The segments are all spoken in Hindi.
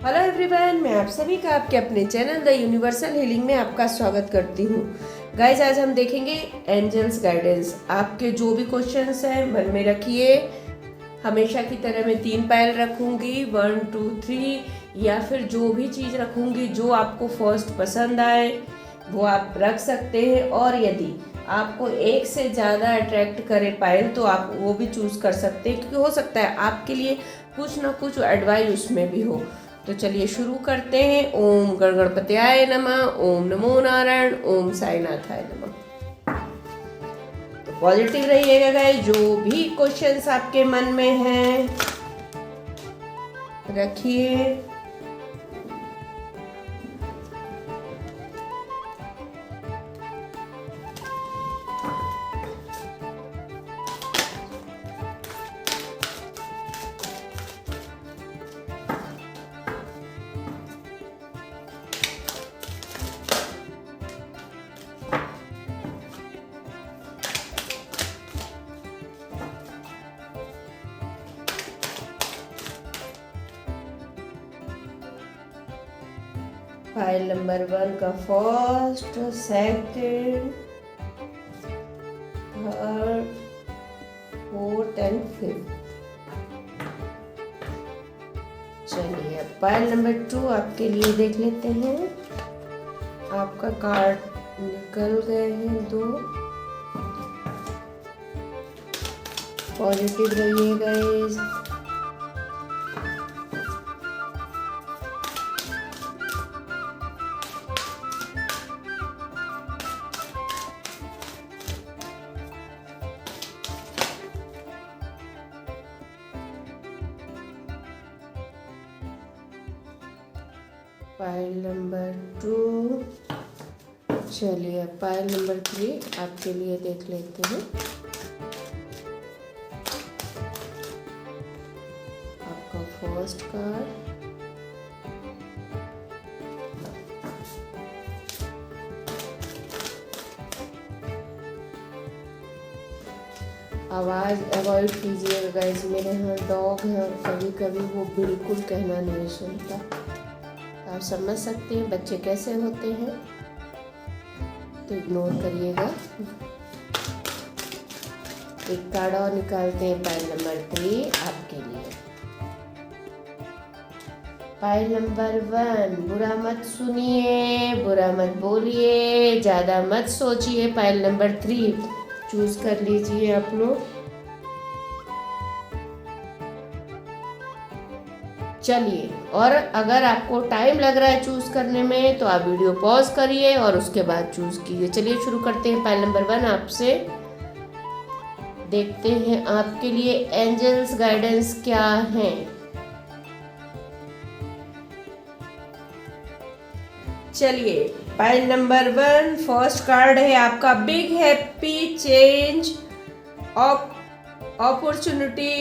हेलो एवरीवन, मैं आप सभी का आपके अपने चैनल द यूनिवर्सल हीलिंग में आपका स्वागत करती हूँ। गाइज, आज हम देखेंगे एंजल्स गाइडेंस। आपके जो भी क्वेश्चंस हैं मन में रखिए। हमेशा की तरह मैं 3 पायल रखूंगी, 1 2 3, या फिर जो भी चीज़ रखूंगी जो आपको फर्स्ट पसंद आए वो आप रख सकते हैं। और यदि आपको एक से ज़्यादा अट्रैक्ट करे पायल तो आप वो भी चूज़ कर सकते हैं, क्योंकि हो सकता है आपके लिए कुछ ना कुछ एडवाइस उसमें भी हो। तो चलिए शुरू करते हैं। ओम गणगणपत्याय नमः, ओम नमो नारायण, ओम साईनाथाय नमः। तो पॉजिटिव रहिएगा गाइस। जो भी क्वेश्चंस आपके मन में हैं रखिए। फाइल नंबर 1 का first, second, third, fourth and fifth. चलिए अब फाइल नंबर 2 आपके लिए देख लेते हैं। आपका कार्ड निकल गए हैं 2। पॉजिटिव रहिएगा। File number 2। चलिए फाइल नंबर 3 आपके लिए देख लेते हैं। आपका फर्स्ट कार्ड, आवाज़ अवॉइड कीजिएगा गाइस। मेरे यहाँ डॉग है और कभी कभी वो बिल्कुल कहना नहीं सुनता। आप समझ सकते हैं बच्चे कैसे होते हैं, तो इग्नोर करिएगा। एक कार्ड और निकालते हैं फाइल नंबर 3 आपके लिए। फाइल नंबर 1, बुरा मत सुनिए, बुरा मत बोलिए, ज़्यादा मत सोचिए। फाइल नंबर 3 चूज कर लीजिए आप लोग। चलिए, और अगर आपको टाइम लग रहा है चूज करने में तो आप वीडियो पॉज करिए और उसके बाद चूज कीजिए। चलिए शुरू करते हैं। फाइल नंबर 1 आपसे देखते हैं आपके लिए एंजल्स गाइडेंस क्या है। चलिए फाइल नंबर 1 फर्स्ट कार्ड है आपका big happy change, opportunity,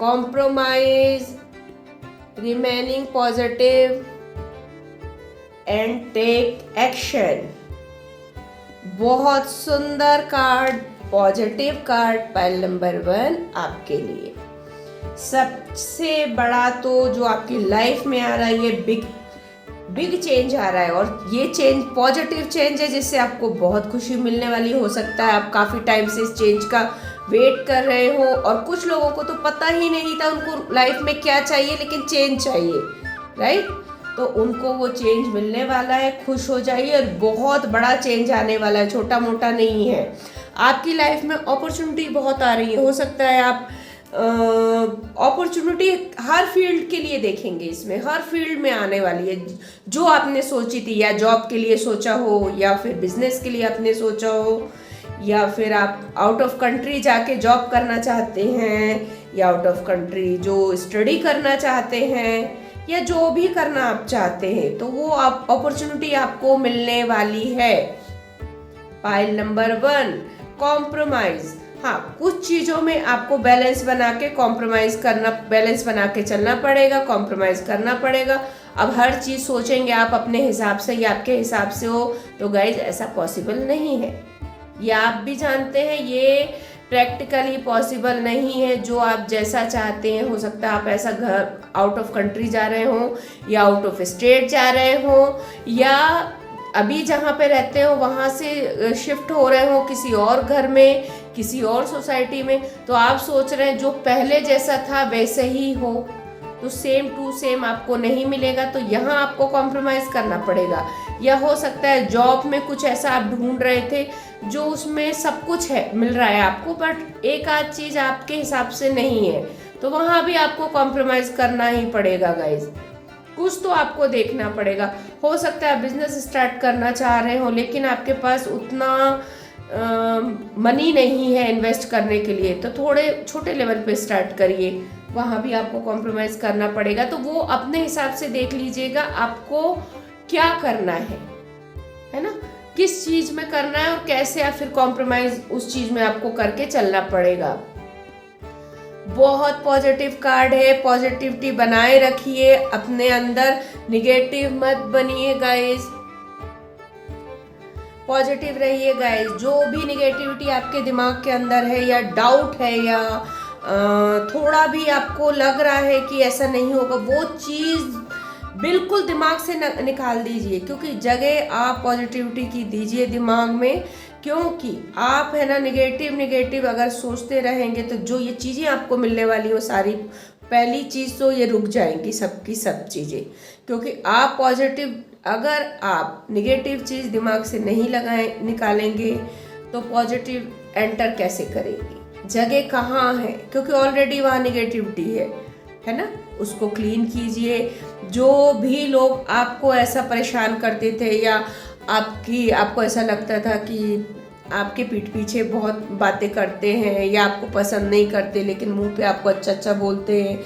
compromise, remaining positive and take action। बहुत सुंदर card, positive card file number 1 आपके लिए। सबसे बड़ा तो जो आपकी लाइफ में आ रहा है ये बिग चेंज आ रहा है, और ये चेंज पॉजिटिव चेंज है जिससे आपको बहुत खुशी मिलने वाली। हो सकता है आप काफ़ी टाइम से इस चेंज का वेट कर रहे हो, और कुछ लोगों को तो पता ही नहीं था उनको लाइफ में क्या चाहिए, लेकिन चेंज चाहिए, राइट? तो उनको वो चेंज मिलने वाला है। खुश हो जाइए, और बहुत बड़ा चेंज आने वाला है, छोटा मोटा नहीं है। आपकी लाइफ में अपॉर्चुनिटी बहुत आ रही है। हो सकता है आप अपॉर्चुनिटी हर फील्ड के लिए देखेंगे, इसमें हर फील्ड में आने वाली है। जो आपने सोची थी, या जॉब के लिए सोचा हो, या फिर बिजनेस के लिए आपने सोचा हो, या फिर आप आउट ऑफ कंट्री जाके जॉब करना चाहते हैं, या आउट ऑफ कंट्री जो स्टडी करना चाहते हैं, या जो भी करना आप चाहते हैं, तो वो आप अपॉर्चुनिटी आपको मिलने वाली है। File number 1 compromise. हाँ, कुछ चीज़ों में आपको बैलेंस बना के चलना पड़ेगा, कॉम्प्रोमाइज़ करना पड़ेगा। अब हर चीज़ सोचेंगे आप अपने हिसाब से या आपके हिसाब से हो, तो गाइज ऐसा पॉसिबल नहीं है। ये आप भी जानते हैं। ये प्रैक्टिकली पॉसिबल नहीं है। जो आप जैसा चाहते हैं, हो सकता है आप ऐसा घर आउट ऑफ कंट्री जा रहे हो या आउट ऑफ स्टेट जा रहे हो या अभी जहाँ पे रहते हो वहाँ से शिफ्ट हो रहे हो किसी और घर में, किसी और सोसाइटी में, तो आप सोच रहे हैं जो पहले जैसा था वैसे ही हो, तो सेम टू सेम आपको नहीं मिलेगा, तो यहाँ आपको कॉम्प्रोमाइज़ करना पड़ेगा। या हो सकता है जॉब में कुछ ऐसा आप ढूंढ रहे थे जो उसमें सब कुछ है, मिल रहा है आपको, बट एक आध चीज़ आपके हिसाब से नहीं है, तो वहाँ भी आपको कॉम्प्रोमाइज़ करना ही पड़ेगा गाइज। कुछ तो आपको देखना पड़ेगा। हो सकता है आप बिजनेस स्टार्ट करना चाह रहे हो लेकिन आपके पास उतना मनी नहीं है इन्वेस्ट करने के लिए, तो थोड़े छोटे लेवल पे स्टार्ट करिए, वहाँ भी आपको कॉम्प्रोमाइज़ करना पड़ेगा। तो वो अपने हिसाब से देख लीजिएगा आपको क्या करना है ना, किस चीज़ में करना है और कैसे, या फिर कॉम्प्रोमाइज़ उस चीज़ में आपको करके चलना पड़ेगा। बहुत पॉजिटिव कार्ड है, पॉजिटिविटी बनाए रखिए अपने अंदर, निगेटिव मत बनिए गाइस, पॉजिटिव रहिए गाइस। जो भी निगेटिविटी आपके दिमाग के अंदर है या डाउट है या थोड़ा भी आपको लग रहा है कि ऐसा नहीं होगा, वो चीज़ बिल्कुल दिमाग से निकाल दीजिए, क्योंकि जगह आप पॉजिटिविटी की दीजिए दिमाग में, क्योंकि आप है ना निगेटिव अगर सोचते रहेंगे तो जो ये चीज़ें आपको मिलने वाली हो सारी, पहली चीज़ तो ये रुक जाएंगी सबकी सब चीज़ें, क्योंकि आप पॉजिटिव, अगर आप निगेटिव चीज़ दिमाग से नहीं निकालेंगे तो पॉजिटिव एंटर कैसे करेंगे, जगह कहाँ है, क्योंकि ऑलरेडी वहाँ निगेटिविटी है ना, उसको क्लीन कीजिए। जो भी लोग आपको ऐसा परेशान करते थे या आपको ऐसा लगता था कि आपके पीठ पीछे बहुत बातें करते हैं या आपको पसंद नहीं करते लेकिन मुंह पे आपको अच्छा बोलते हैं,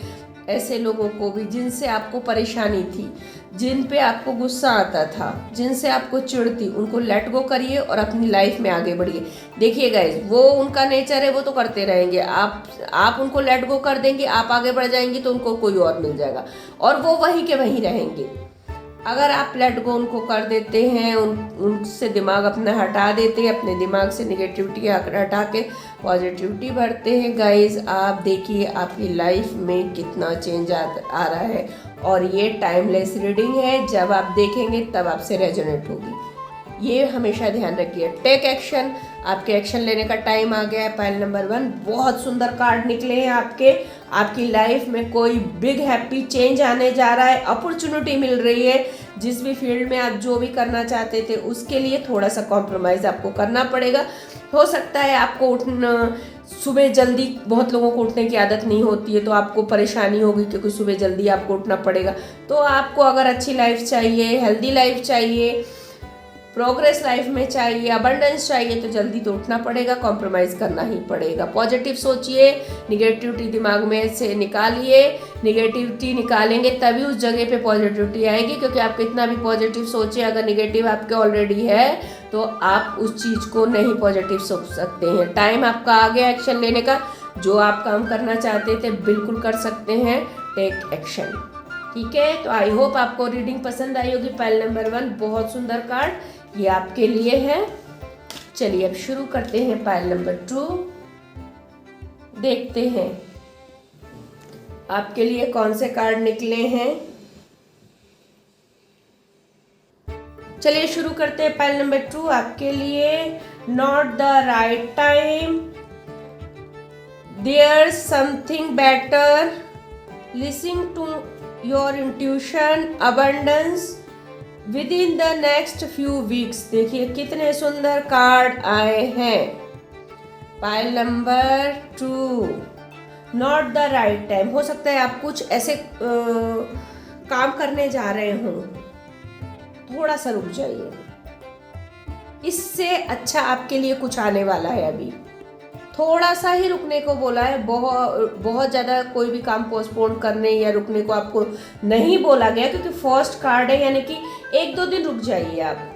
ऐसे लोगों को भी, जिनसे आपको परेशानी थी, जिन पे आपको गुस्सा आता था, जिनसे आपको चिढ़ थी, उनको लेट गो करिए और अपनी लाइफ में आगे बढ़िए। देखिए गाइज, वो उनका नेचर है, वो तो करते रहेंगे, आप उनको लेट गो कर देंगे, आप आगे बढ़ जाएंगे तो उनको कोई और मिल जाएगा और वो वहीं के वहीं रहेंगे। अगर आप लेट गो उनको कर देते हैं, उनसे दिमाग अपना हटा देते हैं, अपने दिमाग से निगेटिविटी हटा के पॉजिटिविटी भरते हैं गाइज, आप देखिए आपकी लाइफ में कितना चेंज आ रहा है। और ये टाइमलेस रीडिंग है, जब आप देखेंगे तब आपसे रेजोनेट होगी, ये हमेशा ध्यान रखिए। टेक एक्शन, आपके एक्शन लेने का टाइम आ गया है। पाइल नंबर 1, बहुत सुंदर कार्ड निकले हैं आपकी लाइफ में कोई बिग हैप्पी चेंज आने जा रहा है, अपॉर्चुनिटी मिल रही है। जिस भी फील्ड में आप जो भी करना चाहते थे उसके लिए थोड़ा सा कॉम्प्रोमाइज़ आपको करना पड़ेगा। हो सकता है आपको उठना सुबह जल्दी, बहुत लोगों को उठने की आदत नहीं होती है तो आपको परेशानी होगी क्योंकि सुबह जल्दी आपको उठना पड़ेगा। तो आपको अगर अच्छी लाइफ चाहिए, हेल्दी लाइफ चाहिए, प्रोग्रेस लाइफ में चाहिए, अबंडेंस चाहिए, तो जल्दी तो उठना पड़ेगा, कॉम्प्रोमाइज़ करना ही पड़ेगा। पॉजिटिव सोचिए, निगेटिविटी दिमाग में से निकालिए, निगेटिविटी निकालेंगे तभी उस जगह पे पॉजिटिविटी आएगी, क्योंकि आप कितना भी पॉजिटिव सोचिए, अगर निगेटिव आपके ऑलरेडी है तो आप उस चीज़ को नहीं पॉजिटिव सोच सकते हैं। टाइम आपका आ गया एक्शन लेने का, जो आप काम करना चाहते थे बिल्कुल कर सकते हैं, टेक एक्शन। ठीक है, तो आई होप आपको रीडिंग पसंद आई होगी। पाइल नंबर 1, बहुत सुंदर कार्ड ये आपके लिए है। चलिए अब शुरू करते हैं पाइल नंबर 2, देखते हैं आपके लिए कौन से कार्ड निकले हैं। चलिए शुरू करते हैं पाइल नंबर 2 आपके लिए। Not the right time, there something better, listening to your intuition, abundance within the next few weeks. देखिए कितने सुंदर कार्ड आए हैं। Pile number 2, not the right time. हो सकता है आप कुछ ऐसे काम करने जा रहे हो, थोड़ा सा रुक जाइए, इससे अच्छा आपके लिए कुछ आने वाला है। अभी थोड़ा सा ही रुकने को बोला है, बहुत ज़्यादा कोई भी काम पोस्टपोन करने या रुकने को आपको नहीं बोला गया, क्योंकि फर्स्ट कार्ड है, यानी कि 1-2 दिन रुक जाइए आप।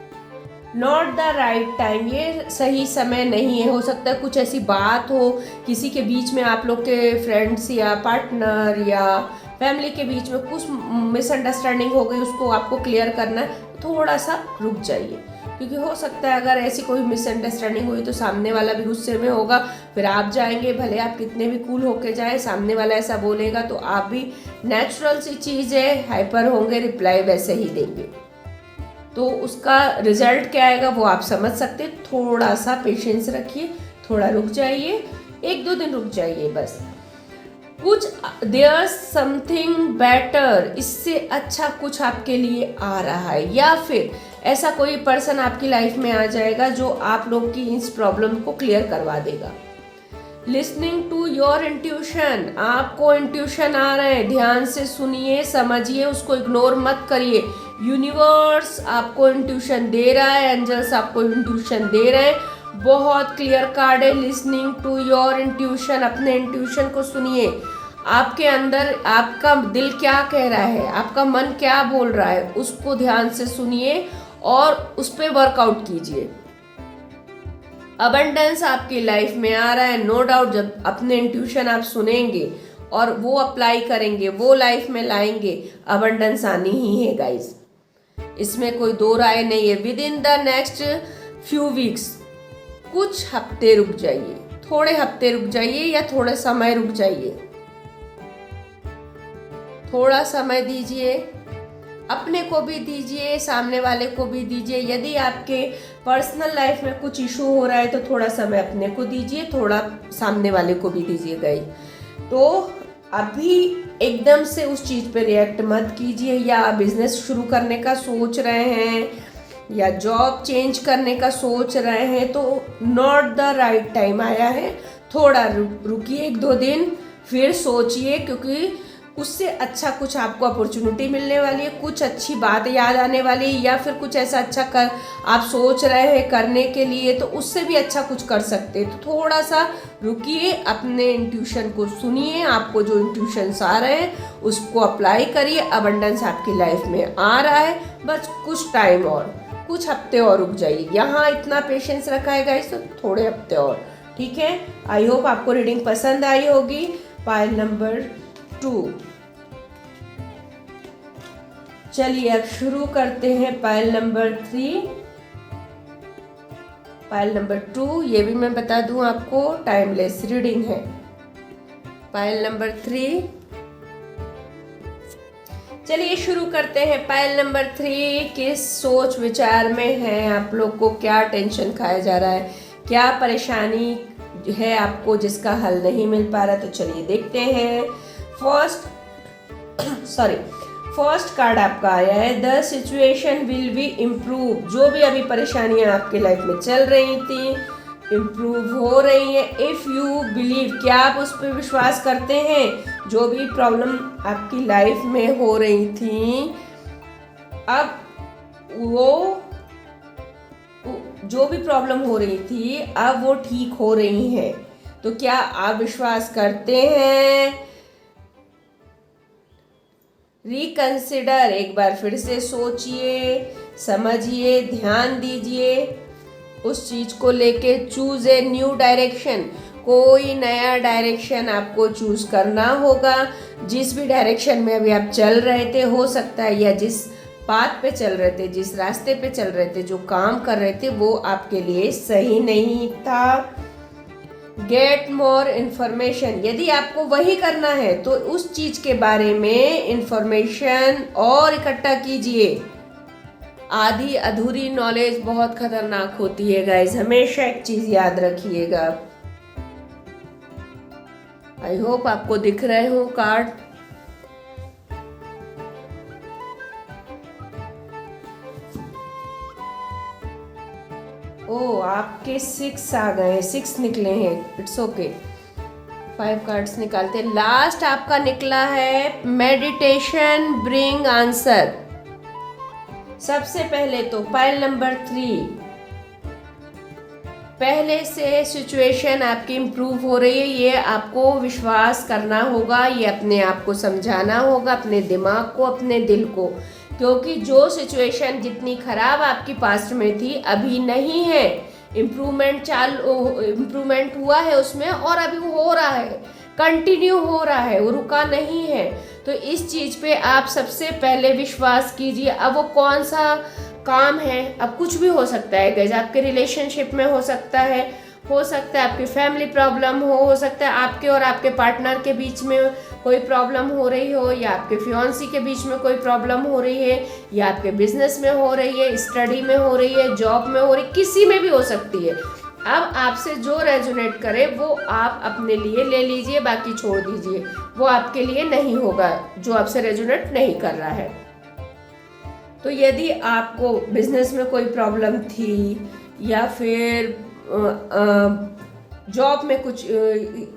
नॉट द राइट टाइम, ये सही समय नहीं है। हो सकता है कुछ ऐसी बात हो किसी के बीच में, आप लोग के फ्रेंड्स या पार्टनर या फैमिली के बीच में कुछ मिसअंडरस्टैंडिंग हो गई, उसको आपको क्लियर करना है, थोड़ा सा रुक जाइए। क्योंकि हो सकता है अगर ऐसी कोई मिसअंडरस्टैंडिंग हुई तो सामने वाला भी गुस्से में होगा, फिर आप जाएंगे, भले आप कितने भी कूल होके जाए, सामने वाला ऐसा बोलेगा तो आप भी नेचुरल सी चीज़ है, हाइपर होंगे, रिप्लाई वैसे ही देंगे, तो उसका रिजल्ट क्या आएगा वो आप समझ सकते हैं। थोड़ा सा पेशेंस रखिए, थोड़ा रुक जाइए, 1-2 दिन रुक जाइए बस। कुछ देयर समथिंग बेटर, इससे अच्छा कुछ आपके लिए आ रहा है, या फिर ऐसा कोई पर्सन आपकी लाइफ में आ जाएगा जो आप लोग की इस प्रॉब्लम को क्लियर करवा देगा। लिसनिंग टू योर इंट्यूशन, आपको इंट्यूशन आ रहे हैं, ध्यान से सुनिए, समझिए, उसको इग्नोर मत करिए। यूनिवर्स आपको इंट्यूशन दे रहा है, एंजल्स आपको इंट्यूशन दे रहे हैं, बहुत क्लियर कार्ड है। लिसनिंग टू योर इंट्यूशन, अपने इंट्यूशन को सुनिए, आपके अंदर आपका दिल क्या कह रहा है, आपका मन क्या बोल रहा है, उसको ध्यान से सुनिए और उस पर वर्कआउट कीजिए। अबंडेंस आपकी लाइफ में आ रहा है, नो डाउट। जब अपने इंट्यूशन आप सुनेंगे और वो अप्लाई करेंगे, वो लाइफ में लाएंगे, अबंडेंस आनी ही है गाइस, इसमें कोई दो राय नहीं है। With in the next few weeks, कुछ हफ्ते रुक जाइए, थोड़े हफ्ते रुक जाइए या थोड़ा समय रुक जाइए, थोड़ा समय दीजिए, अपने को भी दीजिए, सामने वाले को भी दीजिए। यदि आपके पर्सनल लाइफ में कुछ इशू हो रहा है तो थोड़ा समय अपने को दीजिए, थोड़ा सामने वाले को भी दीजिए गाइस। तो अभी एकदम से उस चीज़ पे रिएक्ट मत कीजिए, या बिजनेस शुरू करने का सोच रहे हैं या जॉब चेंज करने का सोच रहे हैं तो नॉट द राइट टाइम आया है। थोड़ा रुकिए, 1-2 दिन, फिर सोचिए, क्योंकि उससे अच्छा कुछ आपको अपॉर्चुनिटी मिलने वाली है, कुछ अच्छी बात याद आने वाली है, या फिर कुछ ऐसा अच्छा कर आप सोच रहे हैं करने के लिए तो उससे भी अच्छा कुछ कर सकते हैं। तो थोड़ा सा रुकिए, अपने इंट्यूशन को सुनिए, आपको जो इंट्यूशंस आ रहे हैं उसको अप्लाई करिए। अबंडेंस आपकी लाइफ में आ रहा है, बस कुछ टाइम और, कुछ हफ्ते और रुक जाइए। यहाँ इतना पेशेंस रखा है गाइस, तो थोड़े हफ्ते और, ठीक है। आई होप आपको रीडिंग पसंद आई होगी। पाइल नंबर 2, चलिए अब शुरू करते हैं पाइल नंबर 3। पाइल नंबर 2, ये भी मैं बता दूं आपको, टाइमलेस रीडिंग है। पाइल नंबर 3, चलिए शुरू करते हैं। पाइल नंबर 3, किस सोच विचार में है आप लोग को, क्या टेंशन खाया जा रहा है, क्या परेशानी है आपको जिसका हल नहीं मिल पा रहा, तो चलिए देखते हैं। फर्स्ट कार्ड आपका आया है, the situation will be improve. जो भी अभी परेशानियां आपके लाइफ में चल रही थी, इम्प्रूव हो रही है। इफ़ यू बिलीव, क्या आप उस पर विश्वास करते हैं? जो भी प्रॉब्लम आपकी लाइफ में हो रही थी, अब वो जो भी प्रॉब्लम हो रही थी अब वो ठीक हो रही है। तो क्या आप विश्वास करते हैं? रिकंसिडर, एक बार फिर से सोचिए, समझिए, ध्यान दीजिए उस चीज को लेके। चूज ए न्यू डायरेक्शन, कोई नया डायरेक्शन आपको चूज करना होगा। जिस भी डायरेक्शन में अभी आप चल रहे थे, हो सकता है, या जिस पाथ पे चल रहे थे, जिस रास्ते पे चल रहे थे, जो काम कर रहे थे, वो आपके लिए सही नहीं था। गेट मोर इन्फॉर्मेशन, यदि आपको वही करना है तो उस चीज के बारे में इंफॉर्मेशन और इकट्ठा कीजिए। आधी अधूरी नॉलेज बहुत खतरनाक होती है गाइस, हमेशा एक चीज याद रखिएगा। आई होप आपको दिख रहे हो कार्ड। ओ, आपके 6 आ गए, 6 निकले हैं, इट्स ओके। 5 कार्ड्स निकालते हैं। लास्ट आपका निकला है मेडिटेशन ब्रिंग आंसर। सबसे पहले तो पाइल नंबर 3, पहले से सिचुएशन आपकी इम्प्रूव हो रही है, ये आपको विश्वास करना होगा, ये अपने आप को समझाना होगा, अपने दिमाग को, अपने दिल को, क्योंकि जो सिचुएशन जितनी खराब आपकी पास्ट में थी अभी नहीं है। इम्प्रूवमेंट हुआ है उसमें, और अभी वो हो रहा है, कंटिन्यू हो रहा है, वो रुका नहीं है। तो इस चीज़ पे आप सबसे पहले विश्वास कीजिए। अब वो कौन सा काम है, अब कुछ भी हो सकता है गाइस, आपके रिलेशनशिप में हो सकता है आपकी फैमिली प्रॉब्लम हो सकता है आपके और आपके पार्टनर के बीच में कोई प्रॉब्लम हो रही हो, या आपके फियांसी के बीच में कोई प्रॉब्लम हो रही है, या आपके बिजनेस में हो रही है, स्टडी में हो रही है, जॉब में हो रही है, किसी में भी हो सकती है। अब आपसे जो रेजोनेट करे वो आप अपने लिए ले लीजिए, बाकी छोड़ दीजिए, वो आपके लिए नहीं होगा जो आपसे रेजोनेट नहीं कर रहा है। तो यदि आपको बिजनेस में कोई प्रॉब्लम थी, या फिर जॉब में कुछ,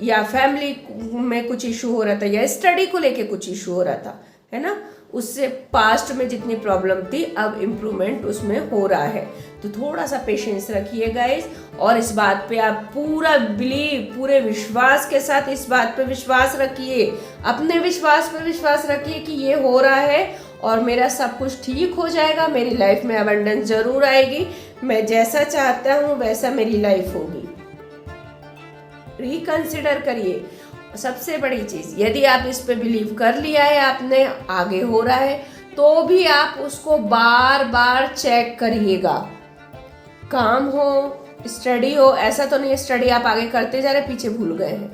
या फैमिली में कुछ इशू हो रहा था, या स्टडी को लेके कुछ इशू हो रहा था, है ना, उससे पास्ट में जितनी प्रॉब्लम थी अब इम्प्रूवमेंट उसमें हो रहा है। तो थोड़ा सा पेशेंस रखिए गाइस, और इस बात पे आप पूरा बिलीव, पूरे विश्वास के साथ इस बात पे विश्वास रखिए, अपने विश्वास पे विश्वास रखिए कि ये हो रहा है और मेरा सब कुछ ठीक हो जाएगा, मेरी लाइफ में अबंडेंस जरूर आएगी, मैं जैसा चाहता हूँ वैसा मेरी लाइफ होगी। रिकंसिडर करिए। सबसे बड़ी चीज, यदि आप इस पे बिलीव कर लिया है आपने, आगे हो रहा है, तो भी आप उसको बार बार चेक करिएगा। काम हो, स्टडी हो, ऐसा तो नहीं स्टडी आप आगे करते जा रहे पीछे भूल गए हैं,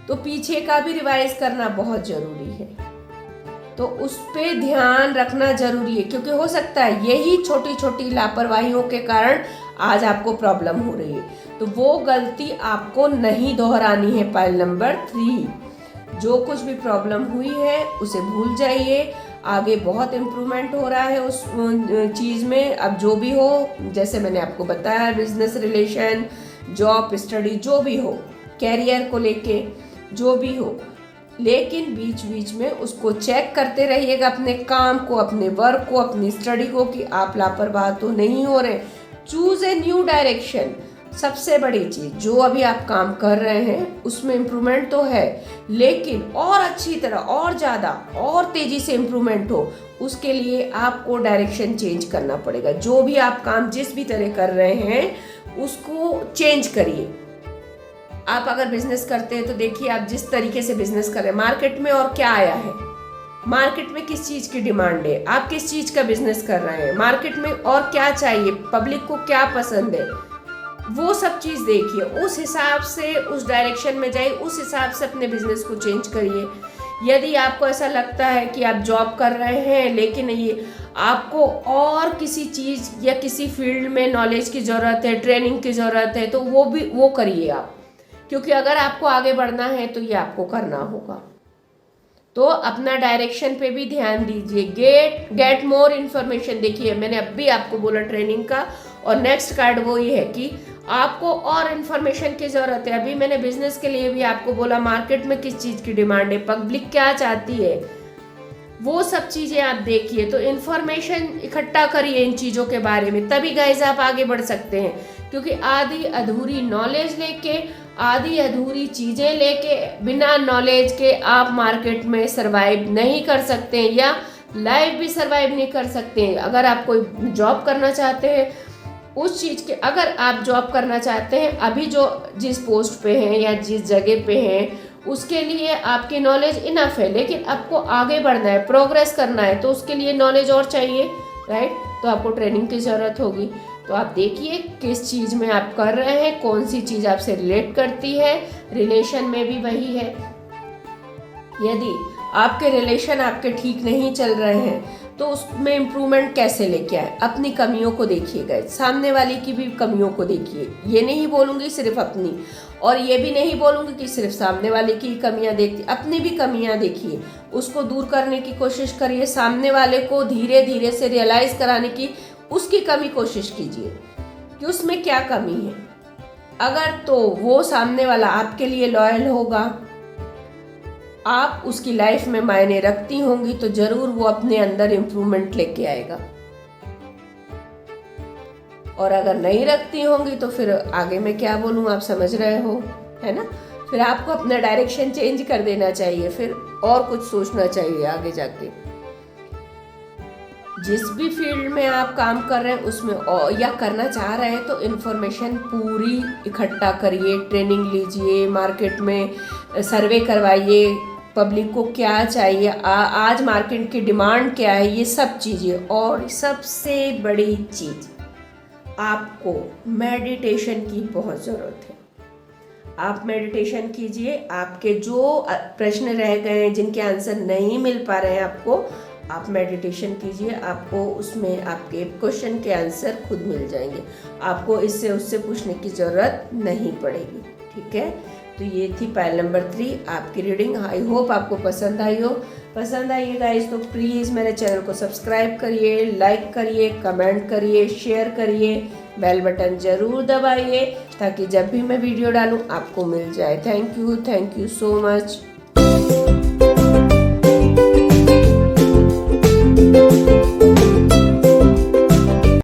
तो पीछे का भी रिवाइज करना बहुत जरूरी है। तो उस पे ध्यान रखना जरूरी है, क्योंकि हो सकता है यही छोटी छोटी लापरवाहियों के कारण आज आपको प्रॉब्लम हो रही है। तो वो गलती आपको नहीं दोहरानी है। पॉइंट नंबर 3, जो कुछ भी प्रॉब्लम हुई है उसे भूल जाइए, आगे बहुत इम्प्रूवमेंट हो रहा है उस चीज़ में। अब जो भी हो, जैसे मैंने आपको बताया, बिजनेस, रिलेशन, जॉब, स्टडी, जो भी हो, कैरियर को लेके जो भी हो, लेकिन बीच बीच में उसको चेक करते रहिएगा, अपने काम को, अपने वर्क को, अपनी स्टडी को, कि आप लापरवाह तो नहीं हो रहे। Choose a new direction. सबसे बड़ी चीज, जो अभी आप काम कर रहे हैं उसमें इम्प्रूवमेंट तो है, लेकिन और अच्छी तरह, और ज़्यादा, और तेजी से इम्प्रूवमेंट हो, उसके लिए आपको डायरेक्शन चेंज करना पड़ेगा। जो भी आप काम जिस भी तरह कर रहे हैं उसको चेंज करिए। आप अगर बिजनेस करते हैं तो देखिए आप जिस तरीके से बिजनेस कर रहे हैं, मार्केट में और क्या आया है, मार्केट में किस चीज की डिमांड है, आप किस चीज का बिजनेस कर रहे हैं, मार्केट में और क्या चाहिए, पब्लिक को क्या पसंद है, वो सब चीज देखिए, उस हिसाब से उस डायरेक्शन में जाइए, उस हिसाब से अपने बिजनेस को चेंज करिए। यदि आपको ऐसा लगता है कि आप जॉब कर रहे हैं लेकिन ये आपको और किसी चीज या किसी फील्ड में नॉलेज की जरूरत है, ट्रेनिंग की जरूरत है, तो वो करिए आप, क्योंकि अगर आपको आगे बढ़ना है तो ये आपको करना होगा। तो अपना डायरेक्शन पे भी ध्यान दीजिए। Get more information. देखिए मैंने अभी आपको बोला ट्रेनिंग का, और नेक्स्ट कार्ड वो ये है कि आपको और इन्फॉर्मेशन की ज़रूरत है। अभी मैंने बिजनेस के लिए भी आपको बोला मार्केट में किस चीज़ की डिमांड है, पब्लिक क्या चाहती है, वो सब चीज़ें आप देखिए। तो इन्फॉर्मेशन इकट्ठा करिए इन चीज़ों के बारे में, तभी गाइस आप आगे बढ़ सकते हैं। क्योंकि आधी अधूरी नॉलेज लेके, आधी अधूरी चीज़ें लेके, बिना नॉलेज के आप मार्केट में सरवाइव नहीं कर सकते हैं, या लाइफ भी सरवाइव नहीं कर सकते हैं। अगर आप कोई जॉब करना चाहते हैं, उस चीज़ के, अगर आप जॉब करना चाहते हैं, अभी जो जिस पोस्ट पे हैं या जिस जगह पे हैं, उसके लिए आपकी नॉलेज इनफ है, लेकिन आपको आगे बढ़ना है, प्रोग्रेस करना है, तो उसके लिए नॉलेज और चाहिए, राइट। तो आपको ट्रेनिंग की ज़रूरत होगी। तो आप देखिए किस चीज़ में आप कर रहे हैं, कौन सी चीज़ आपसे रिलेट करती है। रिलेशन में भी वही है, यदि आपके रिलेशन आपके ठीक नहीं चल रहे हैं तो उसमें इम्प्रूवमेंट कैसे लेके आए। अपनी कमियों को देखिएगा, सामने वाले की भी कमियों को देखिए। ये नहीं बोलूँगी सिर्फ अपनी, और ये भी नहीं बोलूँगी कि सिर्फ सामने वाले की कमियां देखती, अपनी भी कमियां देखिए, उसको दूर करने की कोशिश करिए। सामने वाले को धीरे धीरे से रियलाइज़ कराने की, उसकी कमी कोशिश कीजिए कि उसमें क्या कमी है। अगर तो वो सामने वाला आपके लिए लॉयल होगा, आप उसकी लाइफ में मायने रखती होंगी, तो जरूर वो अपने अंदर इम्प्रूवमेंट लेके आएगा। और अगर नहीं रखती होंगी तो फिर आगे मैं क्या बोलूँ, आप समझ रहे हो, है ना। फिर आपको अपना डायरेक्शन चेंज कर देना चाहिए, फिर और कुछ सोचना चाहिए आगे जाके। जिस भी फील्ड में आप काम कर रहे हैं उसमें या करना चाह रहे हैं, तो इन्फॉर्मेशन पूरी इकट्ठा करिए, ट्रेनिंग लीजिए, मार्केट में सर्वे करवाइए, पब्लिक को क्या चाहिए, आज मार्केट की डिमांड क्या है, ये सब चीज़ें। और सबसे बड़ी चीज़, आपको मेडिटेशन की बहुत ज़रूरत है। आप मेडिटेशन कीजिए। आपके जो प्रश्न रह गए हैं, जिनके आंसर नहीं मिल पा रहे हैं आपको, आप मेडिटेशन कीजिए। आपको उसमें आपके क्वेश्चन के आंसर खुद मिल जाएंगे। आपको इससे उससे पूछने की ज़रूरत नहीं पड़ेगी। ठीक है, तो ये थी फाइल नंबर 3 आपकी रीडिंग। आई होप आपको पसंद आई हो। पसंद आई है गाइस तो प्लीज़ मेरे चैनल को सब्सक्राइब करिए, लाइक करिए, कमेंट करिए, शेयर करिए, बेल बटन ज़रूर दबाइए ताकि जब भी मैं वीडियो डालूँ आपको मिल जाए। Thank you so much.